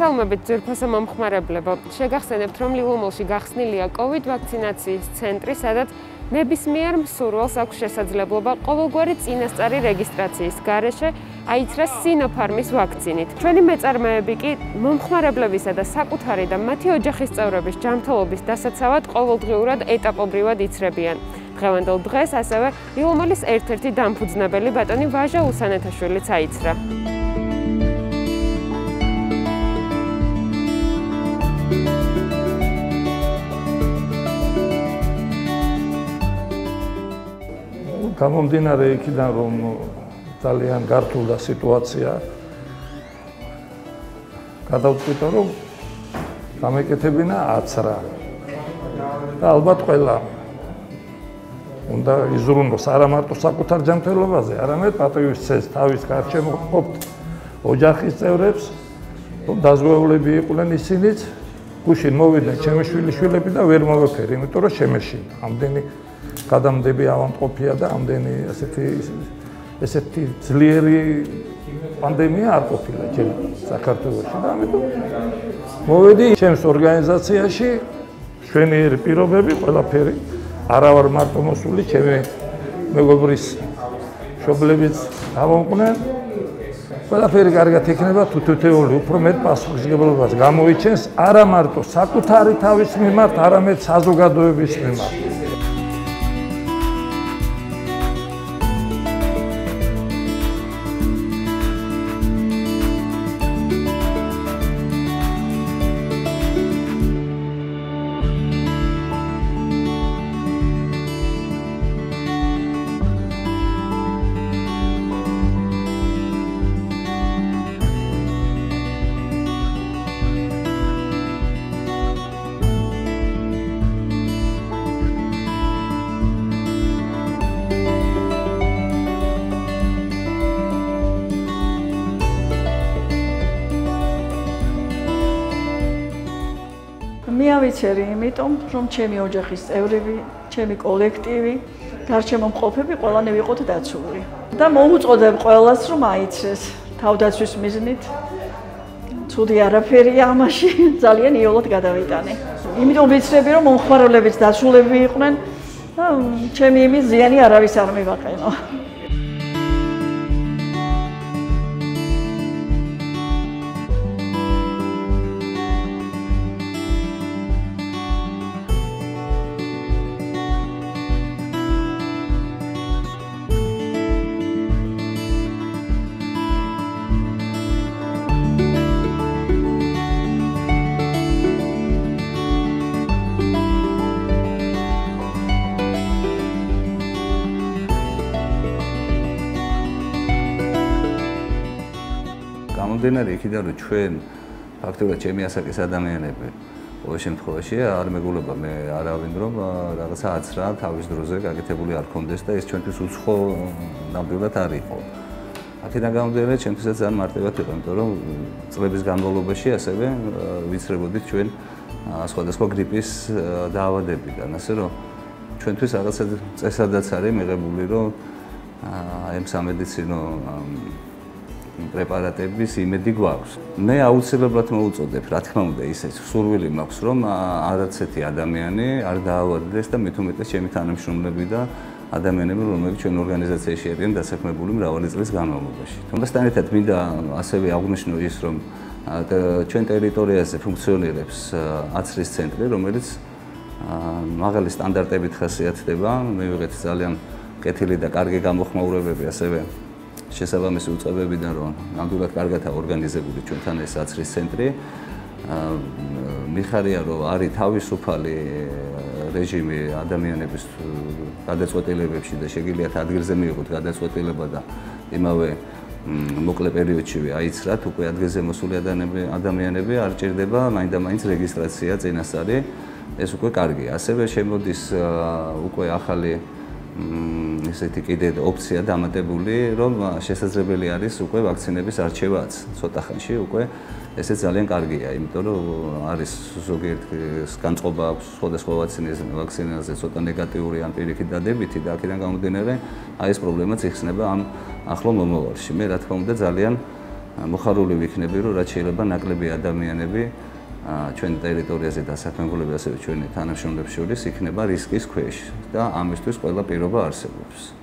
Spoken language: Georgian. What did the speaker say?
მოგესალმებით ძვირფასო მომხმარებლებო. შეგახსენებთ, რომ ლიუმელში გახსნილია COVID ვაქცინაციის ცენტრი, სადაც ნებისმიერ მსურველს აქვს შესაძლებლობა ყოველგვარი წინასწარი რეგისტრაციის გარეშე აიცრას Sinopharm-ის ვაქცინით. ჩვენი მეწარმეები კი მომხმარებლებისა და საკუთარი და მათი ოჯახის წევრების ჯანმრთელობის დასაცავად ყოველდღიურად ეტაპობრივად იცრებიან. დღევანდელ დღეს ასევე ლიუმელის ერთ-ერთი დამფუძნებელი ბატონი ვაჟა უსანეთაშვილიც აიცრა. გამომდინარე იქიდან, რომ ძალიან გართულდა სიტუაცია, გადავწყვიტე, რომ გამეკეთებინა აცრა. და ალბათ ყველა უნდა იზრუნოს არა მარტო საკუთარ ჯანმრთელობაზე, არამედ პატივისცეს თავის გარშემო ყოფთ ოჯახის წევრებს, რომ დაზღვეულები იყვნენ ისინიც, გუშინ მოვიდნენ ჩემი შვილიშვილები და ვერ მოვეფერი, იმიტომ რომ შემეშინდა. ამდენი გადამდები ავადმყოფია და ამდენი ესეთი ძლიერი პანდემია არ ყოფილა ჩემ საქართველოში და ამიტომ მოვედი ჩემს ორგანიზაციაში ჩვენიერი პირობები ყველაფერი არა ვარ მარტო მოსული ჩემი მეგობრის მშობლებიც გამოვყვნენ ყველაფერი კარგად იქნება თუ თითოეული უფრო მეტ პასუხისმგებლობას გამოიჩენს არა მარტო საკუთარი თავის მიმართ არამედ საზოგადოების მიმართ. მიავიცერი იმიტომ, რომ ჩემი ოჯახის წევრები, ჩემი კოლექტივი, გარშემო მყოფები ყველანი ვიყოთ დაცული. და მოუწოდებ ყველას, რომ აიცრეს თავდაცვის მიზნით. ცუდი არაფერია ამაში, ძალიან იოლად გადავიტანე. იმიტომ ვიცრები, რომ მომხმარებლებიც დაცულები იყვნენ და ჩემი იმის ზიანი არავის არ მივაყენო. გამომდინარე იქიდან, რომ ჩვენ ფაქტობრივად ჩემი ასაკის ადამიანები ყოველ შემთხვევაში არ მეგულება მე არავინ რომ რაღაცა აცრა თავის დროზე გაკეთებული არ ქონდეს და ეს ჩვენთვის უცხო ნამდვილად არ იყო. აქედან გამომდინარე ჩემთვისაც ძალიან მარტივად იყო, იმიტომ რომ წლების განმავლობაში ასევე ვიცრებოდით ჩვენ სხვადასხვა გრიპის დაავადებიდან, ასე რომ ჩვენთვის რაღაცა წესადაც არის მიღებული, რომ ამ სამედიცინო პრეპარატების იმედი გვაქვს. მე აუცილებლად მოუწოდებ, რა თქმა უნდა, ისე სურვილი მაქვს, რომ არც ერთი ადამიანი არ დაავადდეს და მით უმეტეს ჩემი თანამშრომლები და ადამიანები, რომლებიც ჩვენ ორგანიზაციაში არიან დასაქმებული მრავალი წლის განმავლობაში. თუმცა ერთად მინდა ასევე აღვნიშნო ის, რომ ჩვენ ტერიტორიაზე ფუნქციონირებს აცრის ცენტრი, რომელიც მაღალი სტანდარტებით ხასიათდება. მივიღეთ ძალიან კეთილი და კარგი გამოხმაურებები ასევე შესაბამისი უწყებებიდან, რომ ნამდვილად კარგადაა ორგანიზებული ჩვენთან ეს აცრის ცენტრი. მიხარია, რომ არის თავისუფალი რეჟიმი ადამიანების გადაწყვეტილებებში და შეგიძლიათ ადგილზე მიიღოთ გადაწყვეტილება და იმავე მოკლე პერიოდშივე აიცრათ, უკვე ადგილზე მოსული ადამიანები არ ჭირდება მაინდა-მაინც რეგისტრაცია წინასწარი, ეს უკვე კარგია. ასევე შემოდის უკვე ახალი ესეთი კიდე ოპცია დამატებული, რომ შესაძლებელი არის უკვე ვაქცინების არჩევაც ცოტა ხანში უკვე ესე ძალიან კარგია, იმიტომ რომ არის ზოგიერთი განწყობა აქვს სხვადასხვა ვაქცინაზე ცოტა ნეგატიური ან პირიქით დადებითი და აქედან გამომდინარე, აი ეს პრობლემაც იხსნება ამ ახლო მომავალში. მე რა თქმა უნდა ძალიან მოხარული ვიქნები, რომ რაც შეიძლება ნაკლები ადამიანები ჩვენ ტერიტორიაზე და საფრანგულები ასევე ჩვენი თანამშრომლებს შორის იქნება რისკის ქვეშ და ამისთვის ყველა პირობა არსებობს.